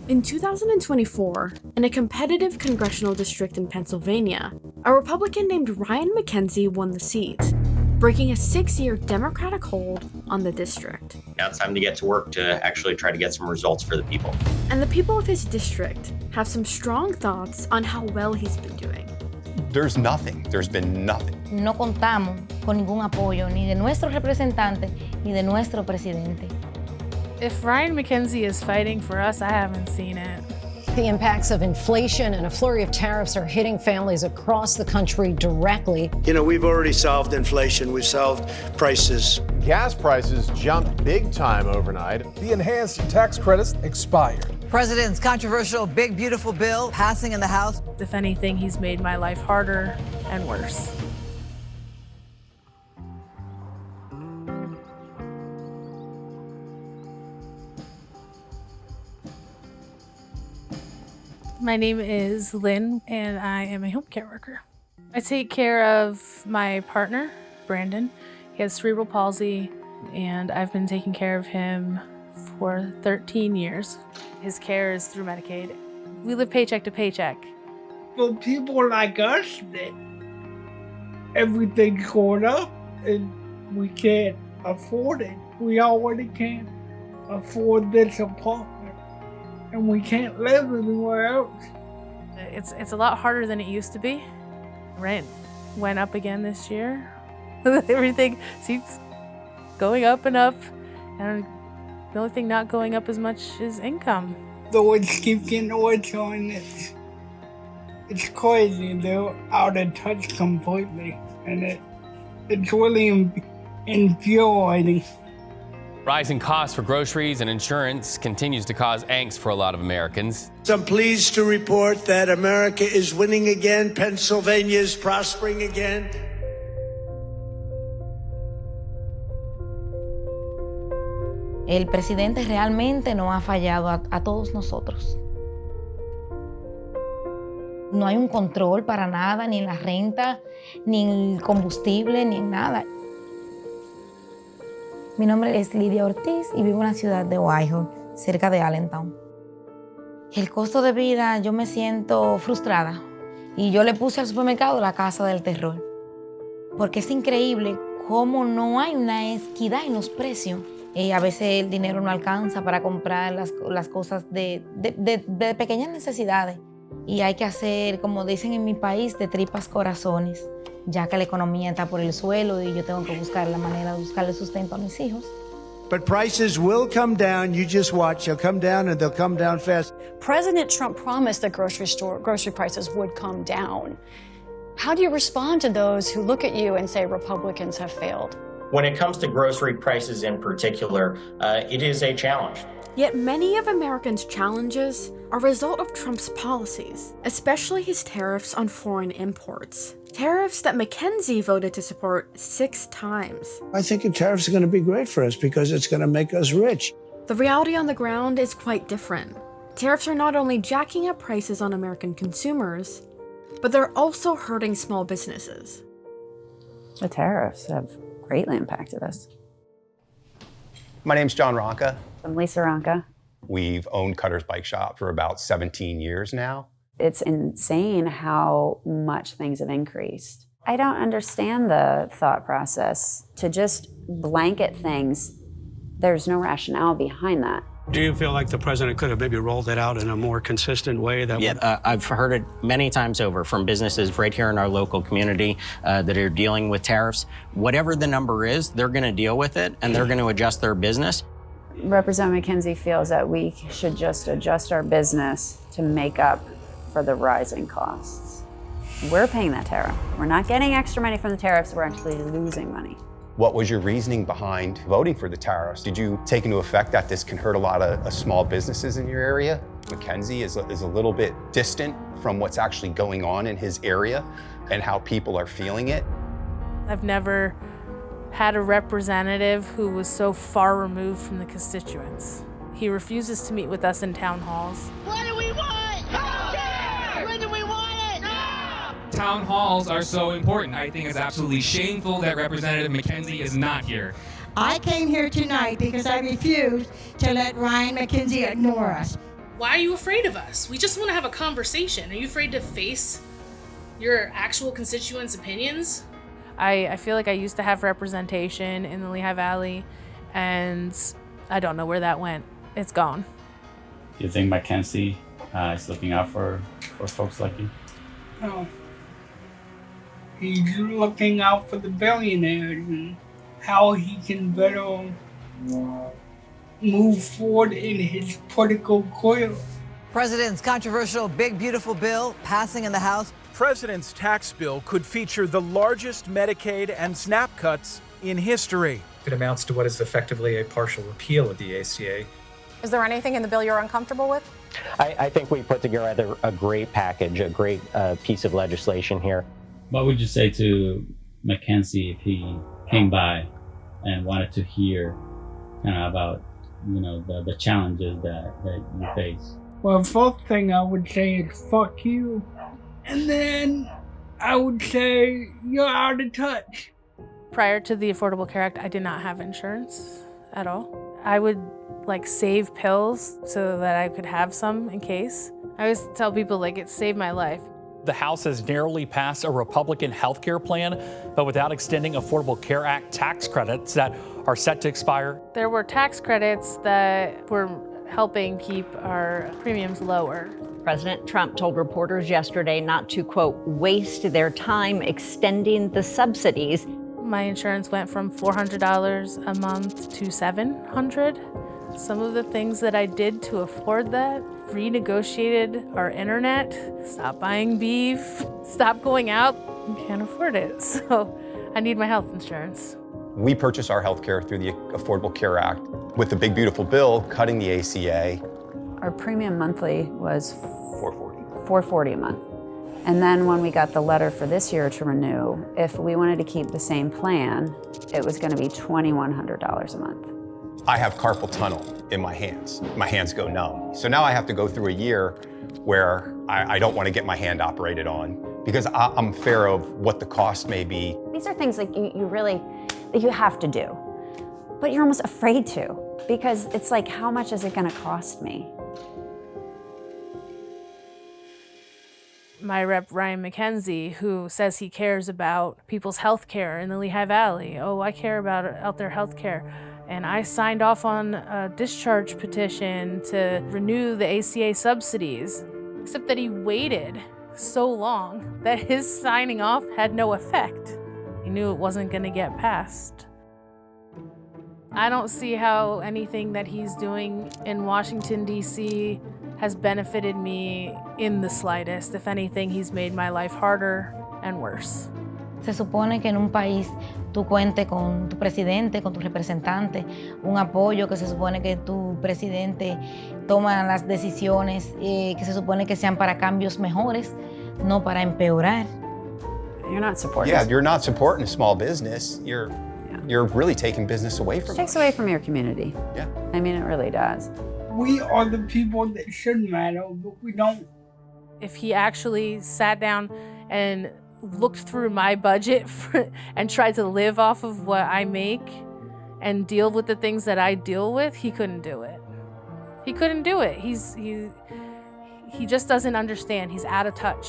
In 2024, in a competitive congressional district in Pennsylvania, a Republican named Ryan Mackenzie won the seat, breaking a 6-year Democratic hold on the district. Now it's time to get to work to actually try to get some results for the people. And the people of his district have some strong thoughts on how well he's been doing. There's been nothing. No contamos con ningún apoyo ni de nuestro representante ni de nuestro presidente. If Ryan Mackenzie is fighting for us, I haven't seen it. The impacts of inflation and a flurry of tariffs are hitting families across the country directly. You know, we've already solved inflation. We've solved prices. Gas prices jumped big time overnight. The enhanced tax credits expired. President's controversial Big Beautiful Bill passing in the House. If anything, he's made my life harder and worse. My name is Lynn, and I am a home care worker. I take care of my partner, Brandon. He has cerebral palsy, and I've been taking care of him for 13 years. His care is through Medicaid. We live paycheck to paycheck. For people like us, that everything's going up and we can't afford it. We already can't afford this apartment, and we can't live anywhere else. It's a lot harder than it used to be. Rent went up again this year. Everything keeps going up and up, and the only thing not going up as much is income. The ones keep getting worse on it. It's crazy. They're out of touch completely, and it's really infuriating. Rising costs for groceries and insurance continues to cause angst for a lot of Americans. So I'm pleased to report that America is winning again. Pennsylvania is prospering again. El presidente realmente no ha fallado a todos nosotros. No hay un control para nada, ni en la renta, ni en el combustible, ni en nada. Mi nombre es Lidia Ortiz y vivo en la ciudad de Ohio, cerca de Allentown. El costo de vida, yo me siento frustrada. Y yo le puse al supermercado la casa del terror. Porque es increíble cómo no hay una equidad en los precios. A veces el dinero no alcanza para comprar las cosas de pequeñas necesidades. Y hay que hacer, como dicen en mi país, de tripas corazones, ya que la economía está por el suelo y yo tengo que buscar la manera de buscarle sustento a mis hijos. But prices will come down. You just watch. They'll come down, and they'll come down fast. President Trump promised that grocery prices would come down. How do you respond to those who look at you and say Republicans have failed? When it comes to grocery prices in particular, it is a challenge. Yet many of Americans' challenges are a result of Trump's policies, especially his tariffs on foreign imports. Tariffs that Mackenzie voted to support 6 times. I think the tariffs are going to be great for us because it's going to make us rich. The reality on the ground is quite different. Tariffs are not only jacking up prices on American consumers, but they're also hurting small businesses. The tariffs have greatly impacted us. My name's John Ronca. I'm Lisa Ronca. We've owned Cutter's Bike Shop for about 17 years now. It's insane how much things have increased. I don't understand the thought process to just blanket things. There's no rationale behind that. Do you feel like the president could have maybe rolled it out in a more consistent way? I've heard it many times over from businesses right here in our local community that are dealing with tariffs. Whatever the number is, they're going to deal with it, and they're going to adjust their business. Representative Mackenzie feels that we should just adjust our business to make up for the rising costs. We're paying that tariff. We're not getting extra money from the tariffs, we're actually losing money. What was your reasoning behind voting for the tariffs? Did you take into effect that this can hurt a lot of small businesses in your area? Mackenzie is a little bit distant from what's actually going on in his area and how people are feeling it. I've never had a representative who was so far removed from the constituents. He refuses to meet with us in town halls. What do we want? Healthcare! When do we want it? Now! Town halls are so important. I think it's absolutely shameful that Representative Mackenzie is not here. I came here tonight because I refuse to let Ryan Mackenzie ignore us. Why are you afraid of us? We just want to have a conversation. Are you afraid to face your actual constituents' opinions? I feel like I used to have representation in the Lehigh Valley, and I don't know where that went. It's gone. Do you think Mackenzie is looking out for folks like you? No. He's looking out for the billionaires and how he can better move forward in his political career. President's controversial big beautiful bill passing in the House. President's tax bill could feature the largest Medicaid and SNAP cuts in history. It amounts to what is effectively a partial repeal of the ACA. Is there anything in the bill you're uncomfortable with? I think we put together a great package, a great piece of legislation here. What would you say to Mackenzie if he came by and wanted to hear kind of about, the challenges that you face? Well, first thing I would say is fuck you. And then I would say you're out of touch. Prior to the Affordable Care Act, I did not have insurance at all. I would save pills so that I could have some in case. I always tell people it saved my life. The House has narrowly passed a Republican health care plan, but without extending Affordable Care Act tax credits that are set to expire. There were tax credits that were helping keep our premiums lower. President Trump told reporters yesterday not to, quote, waste their time extending the subsidies. My insurance went from $400 a month to $700. Some of the things that I did to afford that: renegotiated our internet, stopped buying beef, stopped going out. I can't afford it, so I need my health insurance. We purchase our health care through the Affordable Care Act. With the big beautiful bill cutting the ACA. Our premium monthly was $440. $440 a month. And then when we got the letter for this year to renew, if we wanted to keep the same plan, it was going to be $2,100 a month. I have carpal tunnel in my hands. My hands go numb. So now I have to go through a year where I don't want to get my hand operated on because I'm fair of what the cost may be. These are things you have to do, but you're almost afraid to because it's how much is it going to cost me? My rep, Ryan Mackenzie, who says he cares about people's health care in the Lehigh Valley. Oh, I care about out their health care. And I signed off on a discharge petition to renew the ACA subsidies, except that he waited so long that his signing off had no effect. He knew it wasn't going to get passed. I don't see how anything that he's doing in Washington, D.C. has benefited me in the slightest. If anything, he's made my life harder and worse. Se supone que en un país tú cuentes con tu presidente, con tu representante, un apoyo, que se supone que tu presidente toma las decisiones que se supone que sean para cambios mejores, no para empeorar. You're not supporting. Yeah, you're not supporting a small business. You're really taking business away from it. Takes away from your community. Yeah. I mean, it really does. We are the people that should matter, but we don't. If he actually sat down and looked through my budget and tried to live off of what I make and deal with the things that I deal with, he couldn't do it. He couldn't do it. He just doesn't understand. He's out of touch.